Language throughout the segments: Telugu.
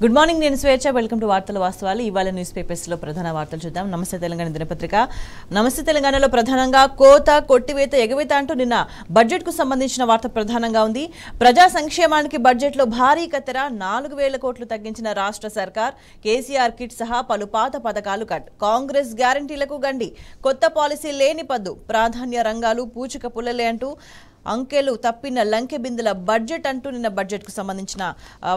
గుడ్ మార్నింగ్ నేను స్వేచ్ఛ వెల్కమ్ టు వార్తల వాస్తవాలు ఇవాళ న్యూస్ పేపర్స్ లో ప్రధాన వార్తలు చూద్దాం నమస్తే తెలంగాణ దినపత్రిక నమస్తే తెలంగాణలో ప్రధానంగా కోత కొట్టివేత ఎగవేత అంటూ నిన్న బడ్జెట్ కు సంబంధించిన వార్త ప్రధానంగా ఉంది ప్రజా సంక్షేమానికి బడ్జెట్ లో భారీ కత్తెర 4000 కోట్లు తగ్గించిన రాష్ట్ర సర్కార్ కేసీఆర్ కిట్ సహా పలు పాత పథకాలు కట్ కాంగ్రెస్ గ్యారంటీలకు గండి కొత్త పాలసీ లేని పద్దు ప్రాధాన్య రంగాలు పూచిక పుల్లలే అంటూ అంకెలు తప్పిన లంకె బిందుల బడ్జెట్ అంటూ నిన్న బడ్జెట్ కు సంబంధించిన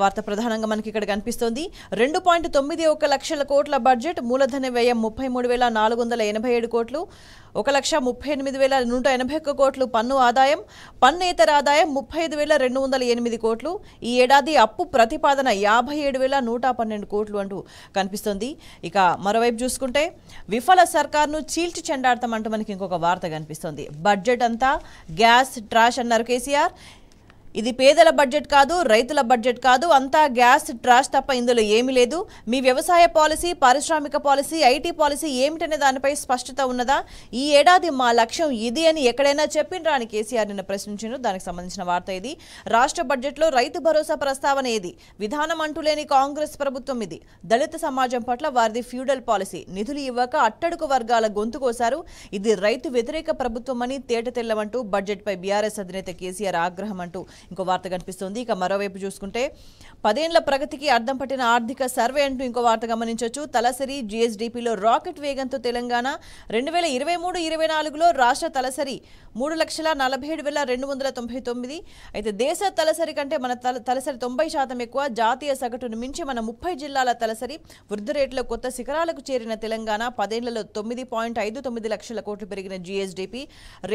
వార్త ప్రధానంగా మనకి ఇక్కడ కనిపిస్తోంది 2.91 లక్షల కోట్ల బడ్జెట్ మూలధన వ్యయం 33,487 కోట్లు 1,38,181 కోట్లు పన్ను ఆదాయం పన్నేతర ఆదాయం 35,208 కోట్లు ఈ ఏడాది అప్పు ప్రతిపాదన 57,112 కోట్లు అంటూ కనిపిస్తోంది ఇక మరోవైపు చూసుకుంటే విఫల సర్కార్ను చీల్చి చెండాడతామంటూ మనకి ఇంకొక వార్త కనిపిస్తోంది బడ్జెట్ అంతా గ్యాస్ ట్రాష్ అన్నారు కేసీఆర్ ఇది పేదల బడ్జెట్ కాదు రైతుల బడ్జెట్ కాదు అంతా గ్యాస్ ట్రాష్ తప్ప ఇందులో ఏమీ లేదు మీ వ్యవసాయ పాలసీ పారిశ్రామిక పాలసీ ఐటీ పాలసీ ఏమిటనే దానిపై స్పష్టత ఉన్నదా ఈ ఏడాది మా లక్ష్యం ఇది అని ఎక్కడైనా చెప్పిండ్రా అని కేసీఆర్ నిన్న ప్రశ్నించారు దానికి సంబంధించిన వార్త ఇది రాష్ట్ర బడ్జెట్లో రైతు భరోసా ప్రస్తావన ఏది విధానం అంటూ లేని కాంగ్రెస్ ప్రభుత్వం ఇది దళిత సమాజం పట్ల వారిది ఫ్యూడల్ పాలసీ నిధులు ఇవ్వక అట్టడుగు వర్గాల గొంతు కోసారు ఇది రైతు వ్యతిరేక ప్రభుత్వం అని తేట తెల్లమంటూ బడ్జెట్ పై బీఆర్ఎస్ అధినేత కేసీఆర్ ఆగ్రహం అంటూ ఇంకో వార్త కనిపిస్తోంది ఇక మరోవైపు చూసుకుంటే 10 ఏళ్ల ప్రగతికి అర్థం పట్టిన ఆర్థిక సర్వే అంటూ ఇంకో వార్త గమనించవచ్చు తలసరి జీఎస్డీపీలో రాకెట్ వేగంతో తెలంగాణ 2023-24లో రాష్ట్ర తలసరి 3,47,299 అయితే దేశ తలసరి కంటే మన తలసరి 90% ఎక్కువ జాతీయ సగటును మించి మన 30 జిల్లాల తలసరి వృద్ధి రేట్లో కొత్త శిఖరాలకు చేరిన తెలంగాణ 10 ఏళ్లలో 9.59 లక్షల కోట్లు పెరిగిన జీఎస్డీపీ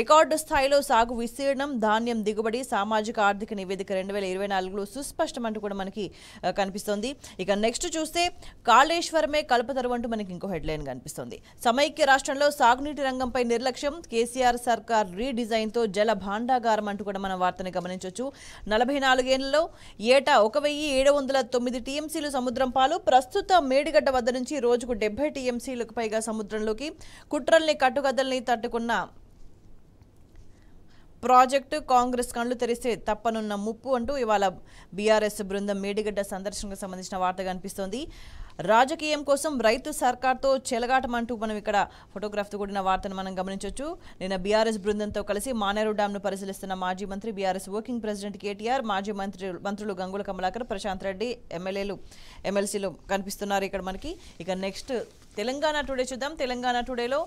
రికార్డు స్థాయిలో సాగు విస్తీర్ణం ధాన్యం దిగుబడి సామాజిక ఆర్థిక నివేదిక 2024లో సుస్పష్టమంటూ కూడా మనకి కనిపిస్తోంది ఇక నెక్స్ట్ చూస్తే కాళేశ్వరమే కల్పతరు అంటూ మనకి ఇంకో హెడ్లైన్ కనిపిస్తోంది సమైక్య రాష్ట్రంలో సాగునీటి రంగంపై నిర్లక్ష్యం కేసీఆర్ సర్కార్ రీడిజైన్ తో జల భాండాగారం అంటూ కూడా మన వార్తని గమనించవచ్చు 44 ఏళ్లలో ఏటా 1,709 టీఎంసీలు సముద్రం పాలు ప్రస్తుత మేడిగడ్డ వద్ద నుంచి రోజుకు 70 టీఎంసీలకు పైగా సముద్రంలోకి కుట్రల్ని కట్టుగద్దల్ని తట్టుకున్న ప్రాజెక్టు కాంగ్రెస్ కళ్ళు తెరిస్తే తప్పనున్న ముప్పు అంటూ ఇవాళ బీఆర్ఎస్ బృందం మేడిగడ్డ సందర్శనకు సంబంధించిన వార్త కనిపిస్తోంది రాజకీయం కోసం రైతు సర్కార్తో చెలగాటం అంటూ మనం ఇక్కడ ఫోటోగ్రాఫ్తో కూడిన వార్తను మనం గమనించవచ్చు నిన్న బీఆర్ఎస్ బృందంతో కలిసి మానేరు డ్యాంను పరిశీలిస్తున్న మాజీ మంత్రి బీఆర్ఎస్ వర్కింగ్ ప్రెసిడెంట్ కేటీఆర్ మాజీ మంత్రులు గంగుల కమలాకర్ ప్రశాంత్ రెడ్డి ఎమ్మెల్యేలు ఎమ్మెల్సీలు కనిపిస్తున్నారు ఇక్కడ మనకి ఇక నెక్స్ట్ తెలంగాణ టుడే చూద్దాం తెలంగాణ టుడేలో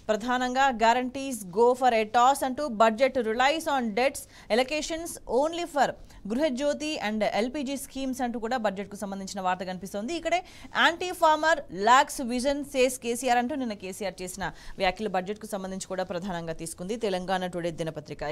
ప్రధానంగా guarantees go for a toss అంటూ budget relies on debts allocations only for Gruhajyothi and LPG schemes అంటూ కూడా బడ్జెట్ కు సంబంధించిన వార్త కనిపిస్తోంది ఇక్కడే anti farmer lacks vision says KCR అంటూ నిన్న కేసీఆర్ చేసిన వ్యాఖ్యలు బడ్జెట్ కు సంబంధించి కూడా ప్రధానంగా తీసుకుంది తెలంగాణ టుడే దినపత్రిక